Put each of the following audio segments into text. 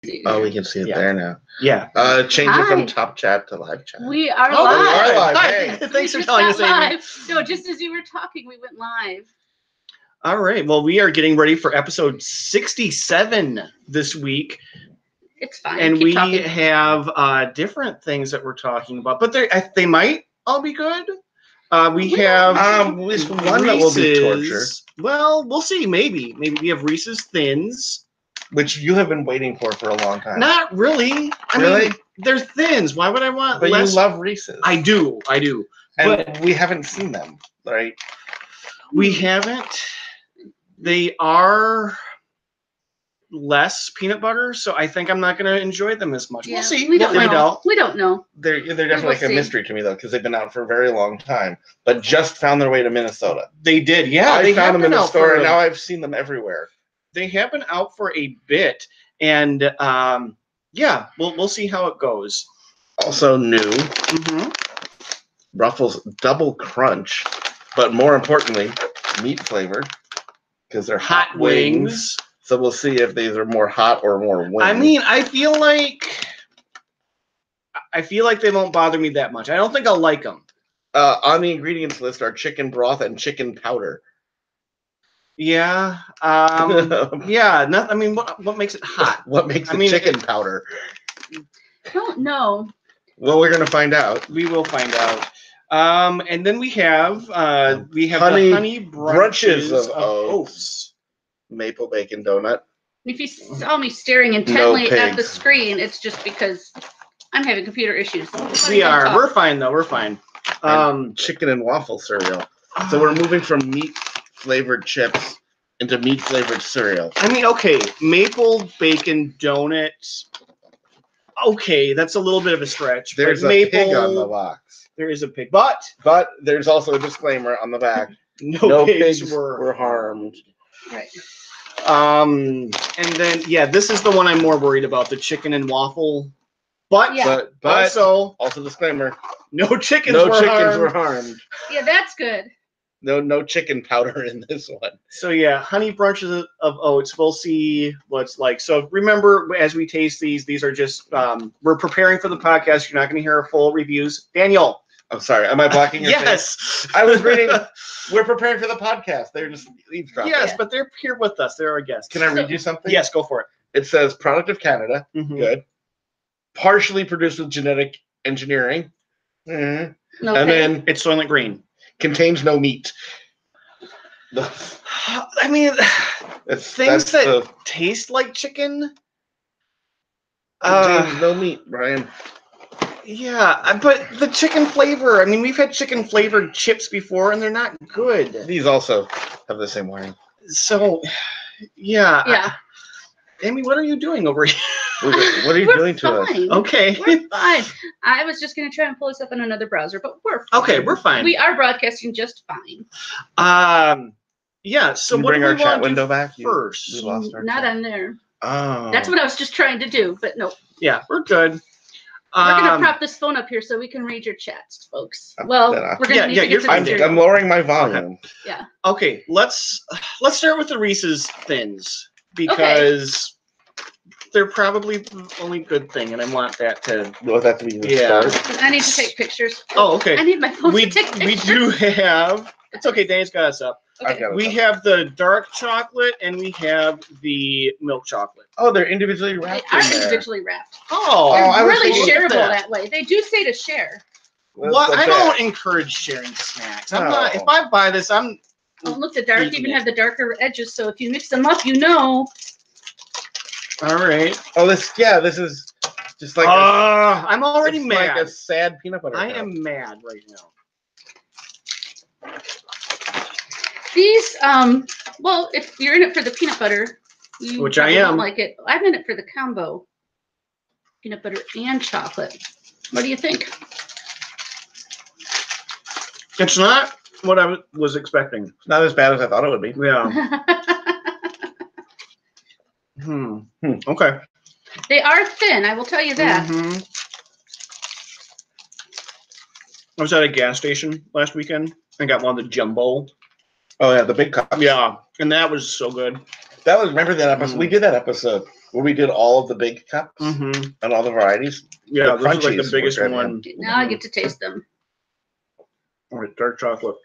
see. Oh, we can see it there now. Yeah. Change it from top chat to live chat. We are Oh, live. we are live. Hi. Hey. Thanks for We just telling got us, Amy. live. No, just as you were talking, we went live. All right. Well, we are getting ready for episode 67 this week. It's fine. And Keep we talking. have different things that we're talking about, but they might all be good. We We have at least one that will be torture. Well, we'll see. Maybe we have Reese's Thins, which you have been waiting for a long time. Not really. I mean, they're Thins. Why would I want? But less? You love Reese's. I do. And but we haven't seen them, right? We haven't. They are less peanut butter, so I think I'm not going to enjoy them as much. Yeah, We'll see. We'll find know. out. We don't know. They're definitely like a mystery to me though, because they've been out for a very long time, but just found their way to Minnesota. They did, yeah. I found them in the store, and now I've seen them everywhere. They have been out for a bit, and yeah, we'll see how it goes. Also new, Ruffles Double Crunch, but more importantly, meat flavored, because they're hot wings. So we'll see if these are more hot or more wings. I mean, I feel like they won't bother me that much. I don't think I'll like them. On the ingredients list are chicken broth and chicken powder. Yeah. Yeah. I mean, what makes it hot? What makes it chicken powder? I don't know. Well, we're gonna find out. We will find out. And then we have the honey brunches of oats. Maple bacon donut. If you saw me staring intently at the screen, it's just because I'm having computer issues. We are. We're fine though. We're fine. Chicken and waffle cereal. So we're moving from meat flavored chips into meat flavored cereal. I mean, okay, maple bacon donuts. Okay, that's a little bit of a stretch. There's a pig on the box. There is a pig, but there's also a disclaimer on the back. No pigs were harmed. Right. And then this is the one I'm more worried about, the chicken and waffle. But also disclaimer. No chickens were harmed. Yeah, that's good. No chicken powder in this one. So yeah, honey brunches of oats. We'll see what it's like. So remember, as we taste these are just we're preparing for the podcast. You're not going to hear full reviews. Daniel, I'm sorry. Am I blocking your yes. face? I was reading. We're preparing for the podcast. They're just eavesdropping. Yes, but they're here with us. They're our guests. Can I read you something? Yes, go for it. It says product of Canada. Good. Partially produced with genetic engineering. Okay. And then it's Soylent Green. Contains no meat. I mean, things that taste like chicken. Contains no meat, Brian. Yeah, but the chicken flavor. I mean, we've had chicken flavored chips before, and they're not good. These also have the same warning. So, yeah. Yeah. Amy, what are you doing over here? What are you doing to us? Okay. We're fine. I was just going to try and pull this up on another browser, but we're fine. Okay, we're fine. We are broadcasting just fine. Yeah, so what bring do we our chat window back first? We lost our Not chat. on there. Oh. That's what I was just trying to do, but no. Yeah, we're good. We're going to prop this phone up here so we can read your chats, folks. Well, we're going to need to get to the cereal. I'm lowering my volume. Yeah. Okay, let's start with the Reese's Thins because they're probably the only good thing, and I want that to. Want that to be the start. I need to take pictures. Oh, okay. I need my phone to take pictures. We do have. It's okay. Dan's got us up. Okay. We have the dark chocolate and we have the milk chocolate. Oh, they're individually wrapped. They are individually wrapped. Oh, they're really shareable that way. They do say to share. Well, I don't encourage sharing snacks. I'm not. If I buy this, I'm. Oh, look, the dark even have the darker edges. So if you mix them up, you know. All right. Oh, this is just like. I'm already mad. Like a sad peanut butter. I am mad right now. These, well, if you're in it for the peanut butter, which I am, don't like it. I'm in it for the combo, peanut butter and chocolate. What do you think? It's not what I was expecting. It's not as bad as I thought it would be. Yeah. Okay. They are thin, I will tell you that. I was at a gas station last weekend. I got one of the jumbo. Oh yeah, the big cup. Yeah, and that was so good. That was, remember that episode? We did that episode where we did all of the big cups and all the varieties. Yeah, this is like the biggest one. Now I get to taste them. All right, dark chocolate.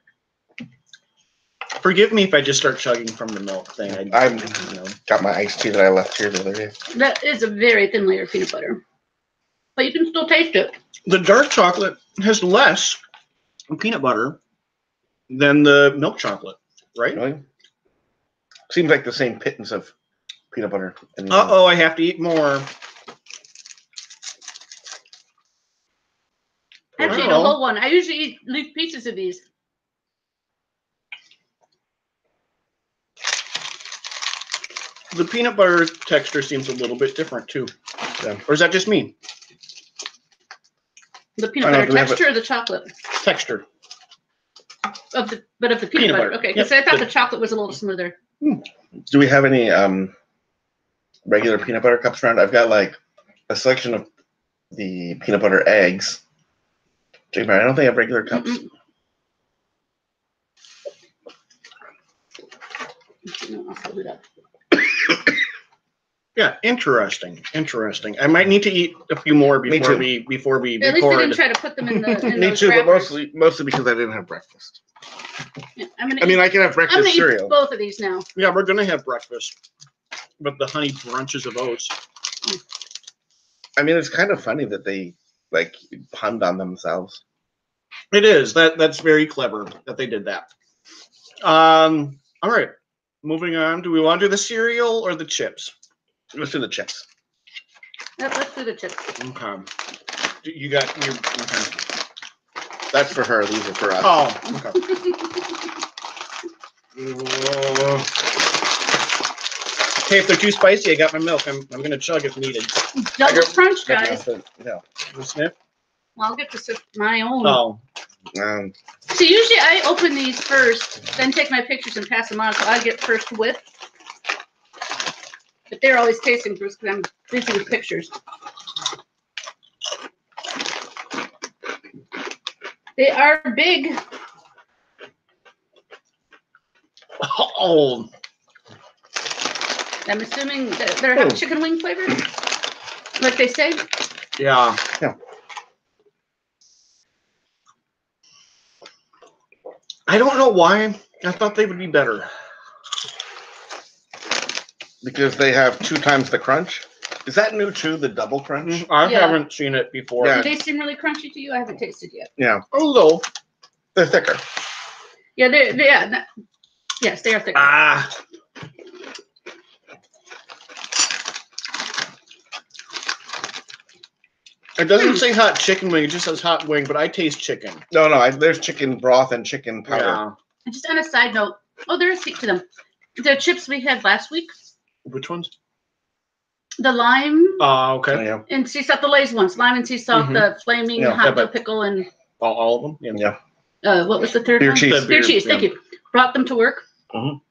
Forgive me if I just start chugging from the milk thing. I've got my iced tea that I left here the other day. That is a very thin layer of peanut butter. But you can still taste it. The dark chocolate has less peanut butter than the milk chocolate, right? Really? Seems like the same pittance of peanut butter. Uh-oh, I have to eat more. I have to eat a whole one. I usually leave pieces of these. The peanut butter texture seems a little bit different too. Yeah. Or is that just me? The peanut butter texture or the chocolate? Texture. Of the peanut butter. Okay, because I thought the chocolate was a little smoother. Do we have any regular peanut butter cups around? I've got like a selection of the peanut butter eggs. I don't think I have regular cups. I'll fill it up. Yeah, interesting. I might need to eat a few more before we At least record. they didn't try to put them in the. In Me those too, but wrappers. mostly because I didn't have breakfast. Yeah, I can have I'm breakfast gonna cereal. eat both of these now. Yeah, we're gonna have breakfast, but the honey brunches of oats. I mean, it's kind of funny that they like punned on themselves. It is. That's very clever that they did that. All right. Moving on. Do we want to do the cereal or the chips? Let's do the chips. Yep, let's do the chips. Okay. You got your. Okay. That's for her. These are for us. Oh. Okay. Hey, if they're too spicy, I got my milk. I'm gonna chug if needed. Double crunch, guys. No. Sniff. Well, I'll get to sip my own. Oh. So usually I open these first, then take my pictures and pass them on, so I get first whiff. But they're always tasting first because I'm busy with pictures. They are big. Oh. I'm assuming that they're chicken wing flavored, like they say. Yeah. I don't know why. I thought they would be better. Because they have 2 times the crunch. Is that new too? The double crunch? I haven't seen it before. Yeah. Do they seem really crunchy to you? I haven't tasted yet. Yeah. A little. They're thicker. Yeah, yes, they are thicker. Ah. It doesn't say hot chicken wing. It just says hot wing, but I taste chicken. No. There's chicken broth and chicken powder. Yeah. And just on a side note, there is heat to them. The chips we had last week, Which ones? the lime Okay. Oh, yeah. and sea salt, the Lay's ones, lime and sea salt, the flaming hot dill pickle, and All of them? Yeah. what was the third Beer one? cheese. Beer cheese. Thank you. Brought them to work. Mhm.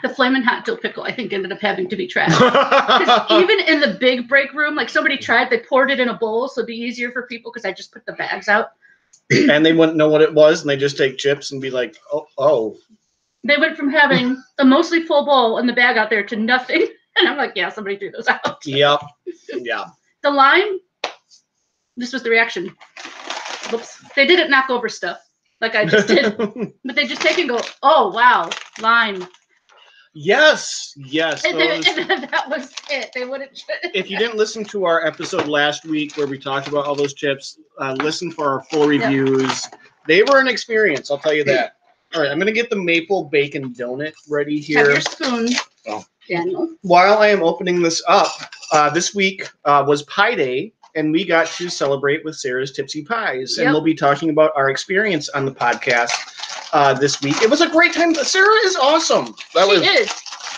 The flaming hot dill pickle, I think, ended up having to be trashed. 'Cause even in the big break room, like somebody tried, they poured it in a bowl, so it'd be easier for people because I just put the bags out. And they wouldn't know what it was, and they just take chips and be like, oh. They went from having a mostly full bowl and the bag out there to nothing. And I'm like, yeah, somebody threw those out. Yep. Yeah. The lime, this was the reaction. Whoops. They didn't knock over stuff like I just did. But they just take and go, oh, wow, lime. Yes. And that was it. They wouldn't. If you didn't listen to our episode last week where we talked about all those chips, listen for our full reviews. They were an experience, I'll tell you that. All right, I'm going to get the maple bacon donut ready here. Have your spoon, Daniel. While I am opening this up, this week was Pie Day, and we got to celebrate with Sarah's Tipsy Pies. And we'll be talking about our experience on the podcast this week. It was a great time. Sarah is awesome.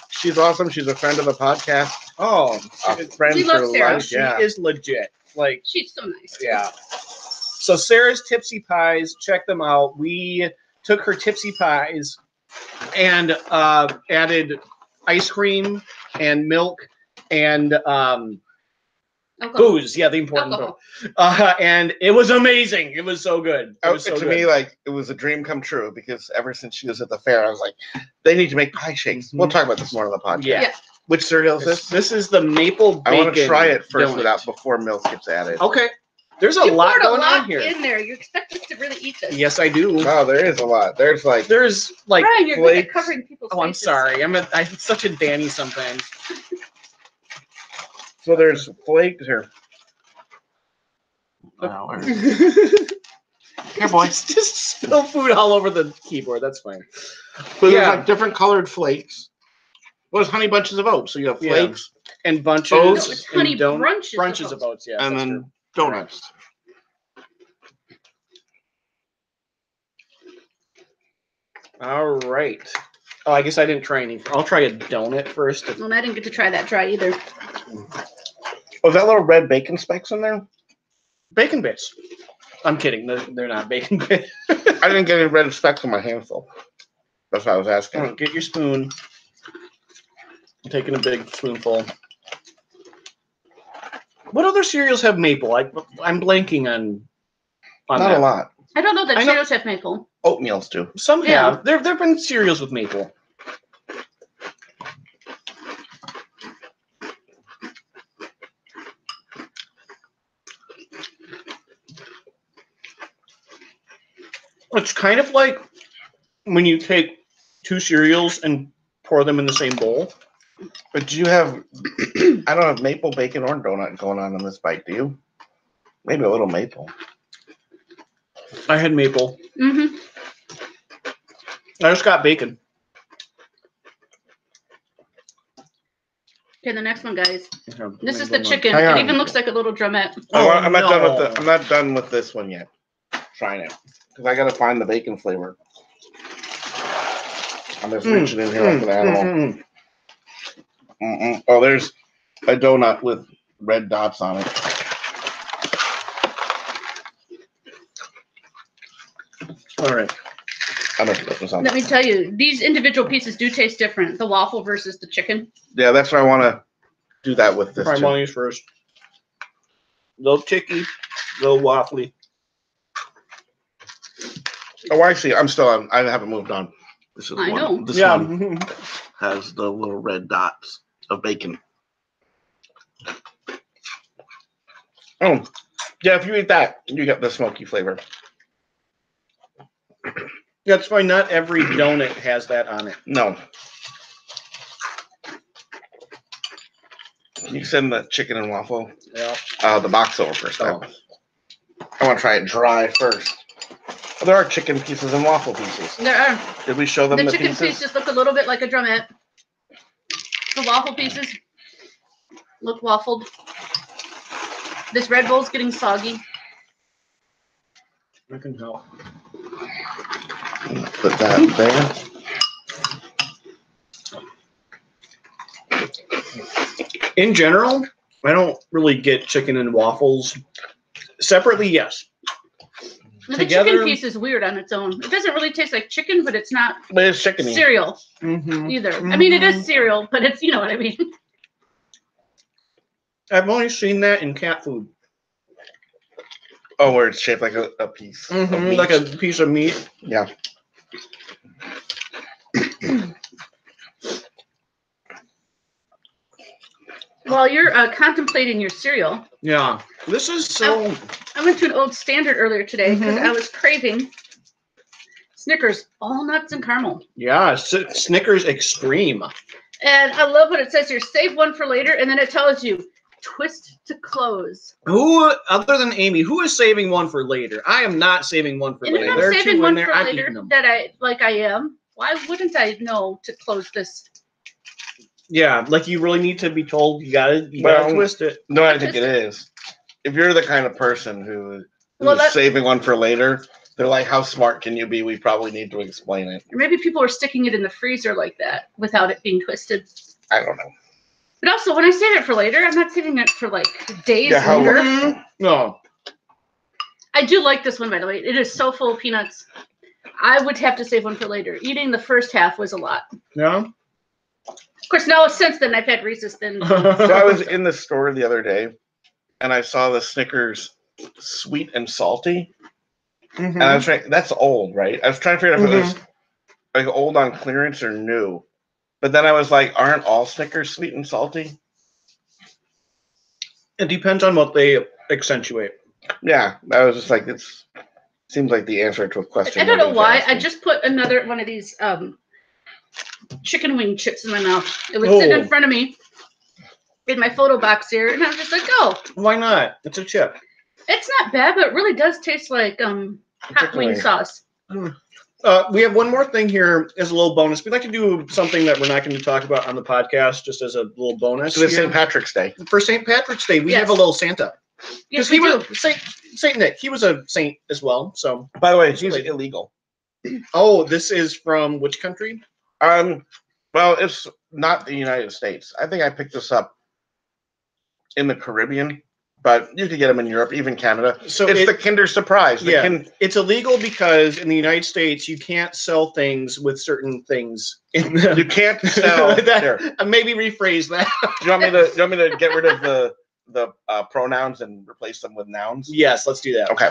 She's awesome. She's a friend of the podcast. Oh, friend for life. She is legit. Like, she's so nice. Yeah. So Sarah's Tipsy Pies, check them out. We took her Tipsy Pies and added ice cream and milk and booze. Yeah, the important part. And it was amazing. It was so good. Me, like, it was a dream come true because ever since she was at the fair, I was like, they need to make pie shakes. We'll talk about this more on the podcast. Yeah. Which cereal is this? This is the maple bacon. I want to try it first donut. before milk gets added. Okay. There's a You lot poured going a lot on here. in there. You expect us to really eat this. Yes, I do. Wow, there is a lot. There's like There's like Brian, you're good at flakes. covering people's Oh, I'm faces. sorry. I'm such a Danny sometimes. so there's flakes here. Oh, Here, boy. just spill food all over the keyboard. That's fine. But Yeah. there's like different colored flakes. Well, it's honey bunches of oats. So you have Yeah. flakes And bunches. No, Oats it's honey and brunches of oats. Yeah. and that's then true. donuts. All right. Oh, I guess I didn't try any. I'll try a donut first. And I didn't get to try that dry either. Was that little red bacon specks in there? Bacon bits. I'm kidding. They're not bacon bits. I didn't get any red specks on my handful. That's what I was asking. Come on, get your spoon. I'm taking a big spoonful. What other cereals have maple? I'm blanking on Not that. a lot. I don't know that I know- Cheetos have maple. Oatmeals too. Some Yeah. have. There've been cereals with maple. It's kind of like when you take two cereals and pour them in the same bowl. But do you have? I don't have maple bacon or donut going on in this bite. Do you? Maybe a little maple. I had maple. Mm-hmm. I just got bacon. Okay, the next one, guys. Okay, This is maple the one. chicken. Hang on. It even looks like a little drumette. I'm not done with no. I'm not done with this one yet. Trying it because I gotta find the bacon flavor. I'm just reaching in here like an animal. Oh, there's a donut with red dots on it. All right. I don't know if this on. Let me tell you, these individual pieces do taste different. The waffle versus the chicken. Yeah, that's why I want to do that with this. Try Too. one first. Little chicky, little waffly. Oh, actually, I'm still on. I haven't moved on. This is I one. know. This Yeah. one has the little red dots of bacon. Oh, yeah. If you eat that, you get the smoky flavor. That's why not every donut has that on it. No. You send the chicken and waffle, Yeah. the box over first. Oh. I want to try it dry first. Oh, there are chicken pieces and waffle pieces. There are. Did we show them The the chicken pieces? pieces look a little bit like a drumette. The waffle pieces look waffled. This Red Bull's getting soggy. I can tell. Put that there. In general, I don't really get chicken and waffles separately. Yes. The Together- chicken piece is weird on its own. It doesn't really taste like chicken, but it's not But it's chickeny. cereal Mm-hmm. either. I mean, it is cereal, but it's, you know what I mean. I've only seen that in cat food. Oh, where it's shaped like a piece. of meat. Like a piece of meat. Yeah. While you're contemplating your cereal, Yeah. This is so. I went to an old standard earlier today because Mhm. I was craving Snickers, all nuts and caramel. Yeah. Snickers Extreme. And I love what it says here, save one for later, and then it tells you, twist to close. Who, other than Amy, who is saving one for later? I am not saving one for And if later. I'm There are saving two in one there. for I've later eaten them. that I am, why wouldn't I know to close this? Yeah, like you really need to be told you gotta Well, twist it. No, I think it is. If you're the kind of person who's Well, saving one for later, they're like, how smart can you be? We probably need to explain it. Or maybe people are sticking it in the freezer like that without it being twisted. I don't know. But also, when I save it for later, I'm not saving it for like days Yeah, how later. Mm-hmm. No. I do like this one, by the way. It is so full of peanuts. I would have to save one for later. Eating the first half was a lot. Yeah. Of course, now since then, I've had Reese's Thin. So I was in the store the other day, and I saw the Snickers sweet and salty, and I was trying. That's old, right? I was trying to figure out if it was like old on clearance or new. But then I was like, aren't all Snickers sweet and salty? It depends on what they accentuate. Yeah, I was just like, it's seems like the answer to a question. I don't know nobody's why. asking. I just put another one of these chicken wing chips in my mouth. It was sitting in front of me in my photo box here, and I was just like, oh. Why not? It's a chip. It's not bad, but it really does taste like hot wing sauce. We have one more thing here as a little bonus. We'd like to do something that we're not going to talk about on the podcast, just as a little bonus. So it's here. St. Patrick's Day. For St. Patrick's Day, we Yes. have a little Santa. Yes, he we do. was Saint Nick. He was a saint as well. So, By the way, he's illegal. oh, this is from which country? Well, it's not the United States. I think I picked this up in the Caribbean, but you could get them in Europe, even Canada. So it's the Kinder Surprise. It's illegal because in the United States you can't sell things with certain things in them. You can't sell. Maybe rephrase that. Do you want me to get rid of the pronouns and replace them with nouns? Yes, let's do that. Okay.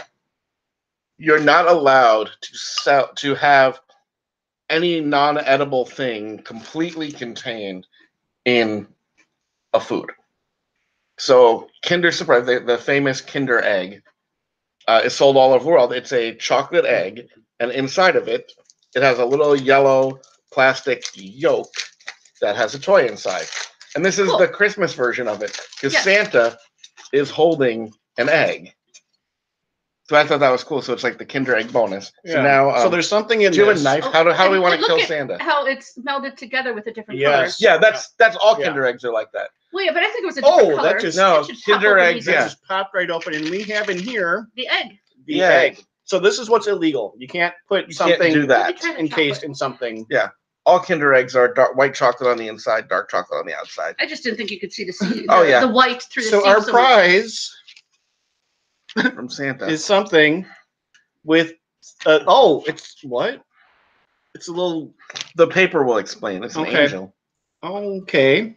You're not allowed to have any non-edible thing completely contained in a food. So Kinder Surprise, the famous Kinder egg, is sold all over the world. It's a chocolate egg, and inside of it, it has a little yellow plastic yolk that has a toy inside. And this is the Christmas version of it, because Santa is holding an egg. So I thought that was cool. So it's like the Kinder Egg bonus. Yeah. So now, so there's something in do you have this. a knife? How do we want to kill Santa? How it's melded together with a different Yes. color. Yeah, that's all Kinder eggs are like that. Well, yeah, but I think it was a different color. That just Kinder eggs. that just popped right open, and we have in here the egg. the egg. So this is what's illegal. You can't put something can't do that. encased in something. Yeah. All Kinder eggs are white chocolate on the inside, dark chocolate on the outside. I just didn't think you could see the seed. The white through the seed. So our prize from Santa is something with it's what? It's a little. The paper will explain. It's an angel. Okay.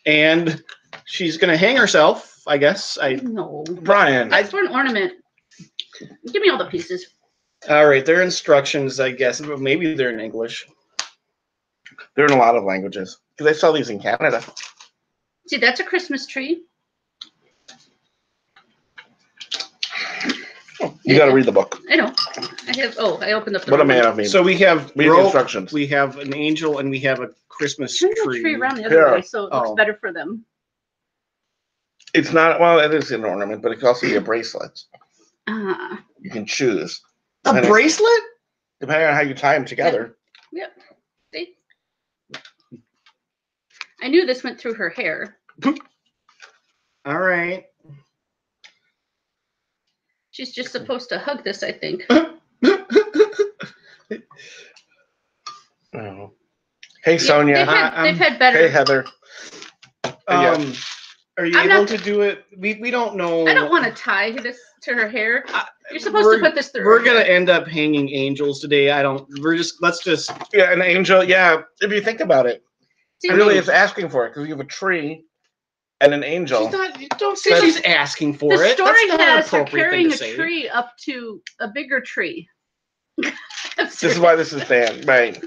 And she's gonna hang herself, I guess. No, Brian. That's for an ornament. Give me all the pieces. All right, they're instructions, I guess. Maybe they're in English. They're in a lot of languages because they sell these in Canada. See, that's a Christmas tree. You got to read the book. I know. I have. Oh, I opened up the. What a man of me. So we have instructions. We have an angel and we have a Christmas tree. Tree around the other way, so it looks better for them. It's not. Well, it is an ornament, but it can also be a bracelet. You can choose. A bracelet? Depending on how you tie them together. Yep. See? I knew this went through her hair. All right. She's just supposed to hug this, I think. Oh. Hey, Sonia. They've had better. Hey, Heather. Are you able to do it? We don't know. I don't want to tie this to her hair. You're supposed to put this through. We're gonna end up hanging angels today. Let's just. Yeah, an angel. Yeah, if you think about it, See, really, it's asking for it because you have a tree and an angel. Don't say she's asking for it. The story has her carrying a say. tree up to a bigger tree. This is why this is banned, right?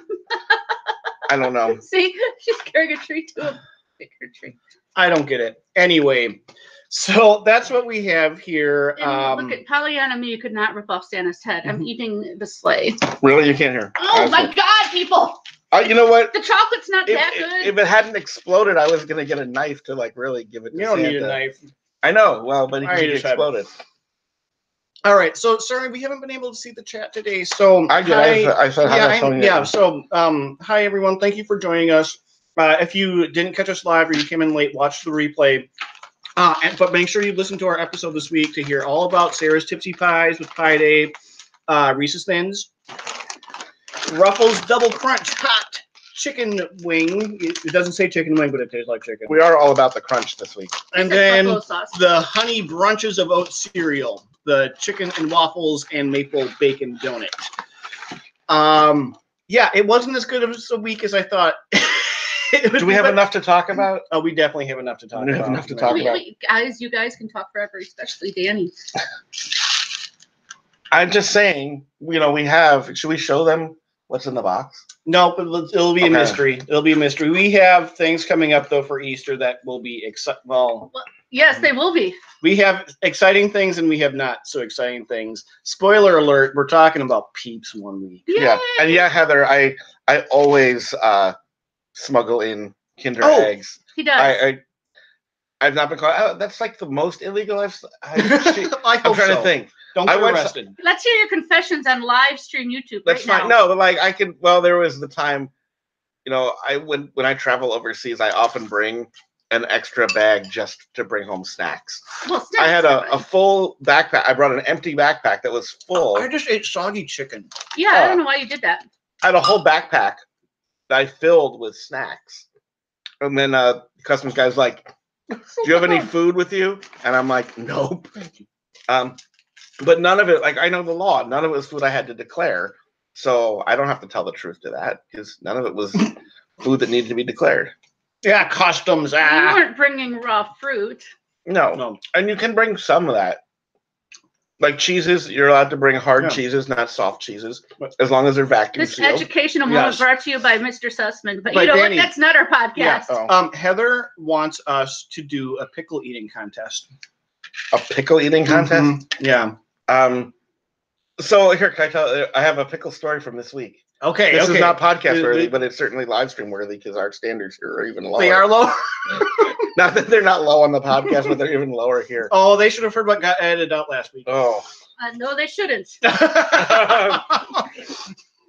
I don't know. See, she's carrying a tree to a bigger tree. I don't get it. Anyway, so that's what we have here. Look at Pollyanna. Me, you could not rip off Santa's head. I'm eating the sleigh. Really, you can't hear. Oh my God, people! You know what? The chocolate's not that good. If it hadn't exploded, I was gonna get a knife to like really give it to Santa. You don't need a knife. I know. Well, but it exploded. All right. So, sorry, we haven't been able to see the chat today. So I said hi. Yeah. So, hi everyone. Thank you for joining us. If you didn't catch us live or you came in late, watch the replay. But make sure you listen to our episode this week to hear all about Sarah's Tipsy Pies with Pie Day, Reese's Thins, Ruffles Double Crunch Hot Chicken Wing. It doesn't say chicken wing, but it tastes like chicken. We are all about the crunch this week. And then the Honey Brunches of Oat Cereal, the chicken and waffles and maple bacon donut. Yeah, it wasn't as good of a week as I thought. Do we have enough to talk about? Oh, we definitely have enough to talk about. Guys, you guys can talk forever, especially Danny. I'm just saying, we have. Should we show them what's in the box? No, but it'll be a Okay. mystery. It'll be a mystery. We have things coming up though for Easter that will be well. Yes, they will be. We have exciting things and we have not so exciting things. Spoiler alert: we're talking about Peeps one week. Yeah, and yeah, Heather, I always smuggle in Kinder Oh. eggs. He does. I've not been caught. That's like the most illegal I'm I hope trying so. to think. Don't I get went- arrested. Let's hear your confessions on live stream YouTube That's right fine. now. No, but like I can. Well, there was the time, when I travel overseas, I often bring an extra bag just to bring home snacks. Well, snacks I had are a fine. full backpack. I brought an empty backpack that was full. I just ate soggy chicken. Yeah, I don't know why you did that. I had a whole backpack that I filled with snacks. And then customs guy's like, "Do you have any food with you?" And I'm like, "Nope." But none of it, like I know the law, none of it was food I had to declare. So I don't have to tell the truth to that because none of it was food that needed to be declared. Yeah, customs. You weren't bringing raw fruit. No. And you can bring some of that. Like cheeses, you're allowed to bring hard Yeah. cheeses, not soft cheeses, as long as they're vacuum This sealed. educational moment Yes. brought to you by Mr. Sussman. But By you know Danny. what? That's not our podcast. Yeah. Oh. Heather wants us to do a pickle eating contest. A pickle eating contest. Mhm. Yeah. So here, can I tell? I have a pickle story from this week. Okay. This okay. is not podcast The- worthy, the- but it's certainly live stream worthy because our standards here are even lower. They are low. Not that they're not low on the podcast, but they're even lower here. Oh, they should have heard what got edited out last week. Oh. No, they shouldn't.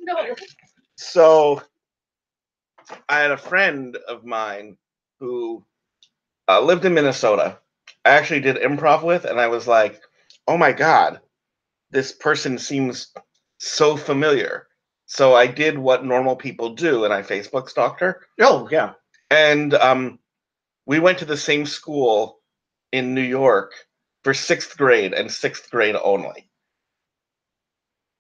No. So I had a friend of mine who lived in Minnesota. I actually did improv with, and I was like, "Oh my god, this person seems so familiar." So I did what normal people do, and I Facebook stalked her. Oh, yeah. And we went to the same school in New York for 6th grade and 6th grade only.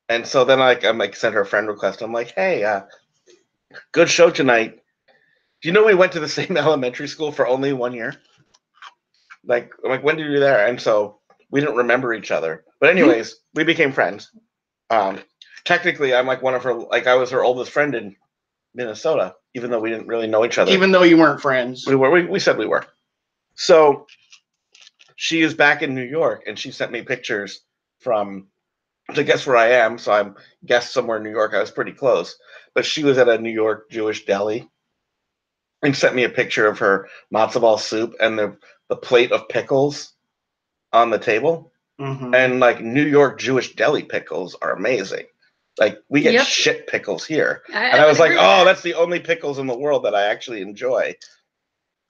And so then I'm like sent her a friend request. I'm like, "Hey, good show tonight. Do you know we went to the same elementary school for only 1 year?" Like when did you do there? And so we didn't remember each other. But anyways, we became friends. Technically, I'm like one of her. Like I was her oldest friend in Minnesota, even though we didn't really know each other. Even though you weren't friends. We were. We said we were. So she is back in New York, and she sent me pictures from. To guess where I am, so I'm guessed somewhere in New York. I was pretty close, but she was at a New York Jewish deli, and sent me a picture of her matzo ball soup and the plate of pickles on the table. Mhm. And like New York Jewish deli pickles are amazing. Like we get Yep. shit pickles here, and I was like, "Oh, that's the only pickles in the world that I actually enjoy."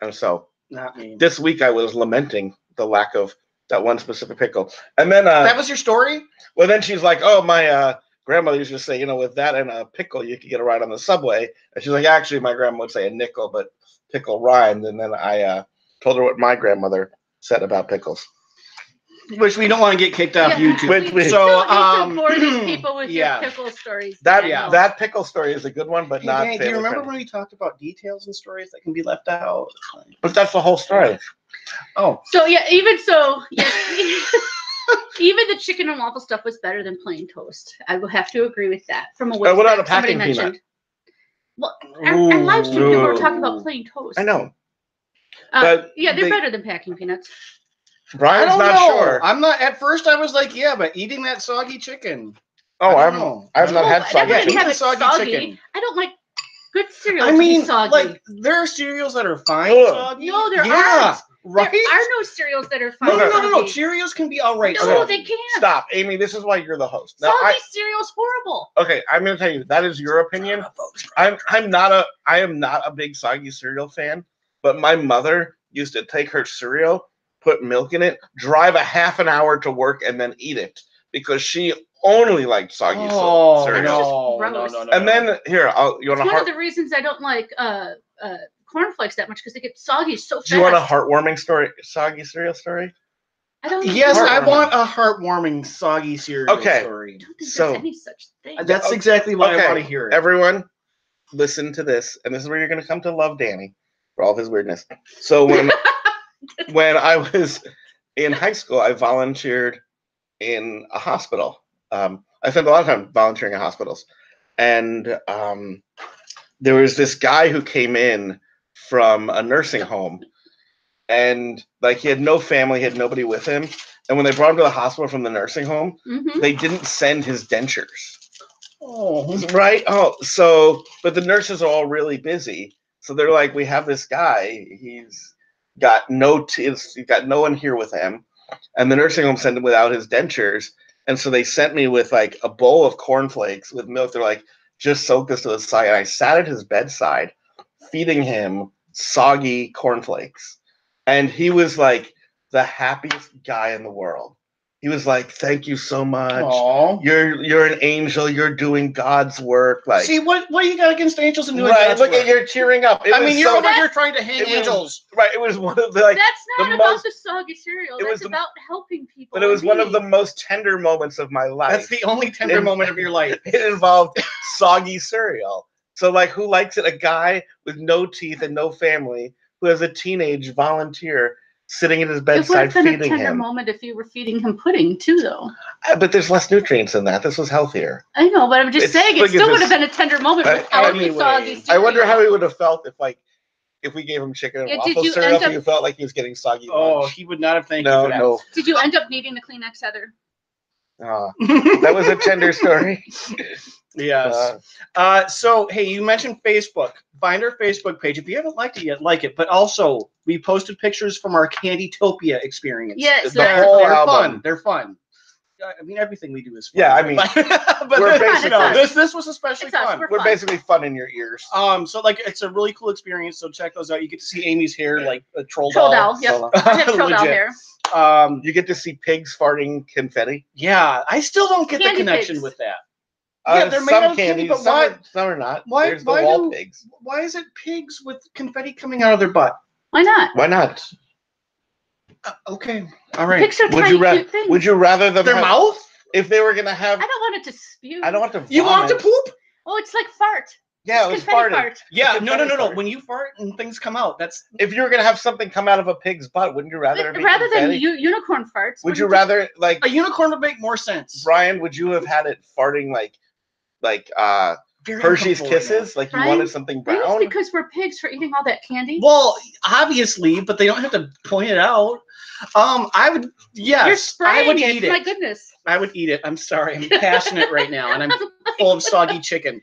And so Not me. this week I was lamenting the lack of that one specific pickle. And then That was your story? well, then she's like, "Oh, my grandmother used to say, with that and a pickle, you could get a ride on the subway." And she's like, "Actually, my grandma would say a nickel, but pickle rhymed." And then I told her what my grandmother said about pickles. Which we don't want to get kicked off Yeah. YouTube. Which we- So, Don't need to bore these people with yeah. your pickle stories. That Daniel. that pickle story is a good one, but Hey, not. Danny, do you family remember friendly. when we talked about details and stories that can be left out? But that's the whole story. Oh. So yeah, even so, yes, even the chicken and waffle stuff was better than plain toast. I will have to agree with that. From a what about that a somebody packing peanut? mentioned. Well, our live stream people were talking about Ooh. plain toast. I know. Uh, But yeah, they're they- better than packing peanuts. I Brian's don't not know. sure. I'm not. At first, I was like, yeah, but eating that soggy chicken. Oh, I I've don't know. I've not Oh, had I soggy wouldn't chicken. have The it soggy soggy. chicken. I don't like good cereal I to mean, be soggy. like there are cereals that are fine Ugh. soggy. No, there yeah, aren't. right. There are no cereals that are fine. No, no, no, no, no. soggy. Cheerios can be all right. No, soggy. they can't. Stop, Amy. This is why you're the host. Now, Soggy cereal's horrible. okay, I'm going to tell you that is your opinion. I am not a big soggy cereal fan, but my mother used to take her cereal, put milk in it, drive a half an hour to work, and then eat it because she only liked soggy Oh cereal. no, Gross. no, no, no. And then here, you want It's a one of the reasons I don't like cornflakes that much because they get soggy so fast. do you want a heartwarming story? Soggy cereal story? I don't know. Yes, I Heartwarming. want a heartwarming soggy cereal Okay. story. I don't think So- there's any such thing. That's exactly why I want to hear it. Everyone, listen to this, and this is where you're going to come to love Danny for all of his weirdness. So when I was in high school, I volunteered in a hospital. I spent a lot of time volunteering in hospitals, and there was this guy who came in from a nursing home, and like he had no family, he had nobody with him. And when they brought him to the hospital from the nursing home, they didn't send his dentures. Oh, right. Oh, so but the nurses are all really busy, so they're like, we have this guy. He's got he's got no one here with him, and the nursing home sent him without his dentures. And so they sent me with like a bowl of cornflakes with milk. They're like, just soak this to the side. And I sat at his bedside, feeding him soggy cornflakes. And he was like the happiest guy in the world. He was like, thank you so much. Aww. You're an angel. You're doing God's work. Like, See, what do you got against angels and doing right, God's look work? at you're tearing up. I mean, you're over here trying to hang it was- angels. Right, it was one of the like. That's not the about most- the soggy cereal. it was That's the- about helping people. But it was in one of the need. most tender moments of my life. That's the only tender moment of your life. It involved soggy cereal. So, like, who likes it? A guy with no teeth and no family who has a teenage volunteer sitting at his It would bedside have been a feeding tender him. moment if you were feeding him pudding too, though. But there's less nutrients in that. This was healthier. I know, but I'm just It's saying it like still it's would have just- been a tender moment But without the anyway, soggy cereal. I wonder how he would have felt if we gave him chicken and Yeah, did waffle you cereal. end If up- he felt like he was getting soggy Oh, lunch. he would not have thanked you No, for that. no. Did you end up needing the Kleenex, Heather? That was a tender story. Yes. So, hey, you mentioned Facebook. Find our Facebook page. If you haven't liked it yet, like it. But also, we posted pictures from our Candytopia experience. Yes, The that's whole They're album. fun. They're fun. I mean, everything we do is fun. Yeah, I mean, but we're basically, basically- this was especially It's us, fun. We're fun. basically fun in your ears. So like it's a really cool experience. So check those out. You get to see Amy's hair like a troll Troll doll. doll. Yep. So, I have troll doll Legit. hair. you get to see pigs farting confetti. Yeah, I still don't get Candy the connection pigs. with that. Yeah, they're made some out of candy, but some why- are, some are not. why- There's the why wall do- pigs. Why is it pigs with confetti coming out of their butt? Why not? Why not? Okay, all right. Pigs are Would tiny, you cute things. would you rather them Their have, mouth? if they were gonna have? I don't want it to spew. I don't want to. Vomit. You want to poop? Oh, it's like fart. Yeah, It's it was confetti farting. fart. Yeah, It's no. confetti fart. When you fart and things come out, that's If you were gonna have something come out of a pig's butt, wouldn't you rather? it be Rather than confetti? unicorn farts. Would you wouldn't rather like a unicorn would make more sense. Brian? Would you have had it farting like Very Hershey's uncomfortable right now. Kisses? Like you Brian, wanted something Maybe it's brown? because we're pigs for eating all that candy. Well, obviously, but they don't have to point it out. I would, You're yes, spraying I would it. eat it. My goodness. I would eat it. I'm sorry, I'm passionate right now, and I'm full of soggy chicken.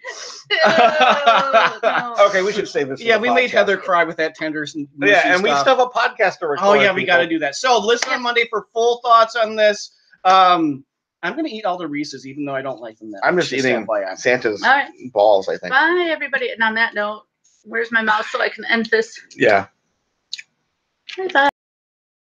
No. Okay, we should save this. for Yeah, the we made podcast. Heather cry with that tenders and Yeah, mushy and we stuff. still have a podcast to record. Oh yeah, we got to people. do that. So listen on Monday for full thoughts on this. I'm gonna eat all the Reese's, even though I don't like them that I'm much, just eating FYI. Santa's All right. balls. I think. Bye, everybody. And on that note, where's my mouse so I can end this? Yeah. Bye.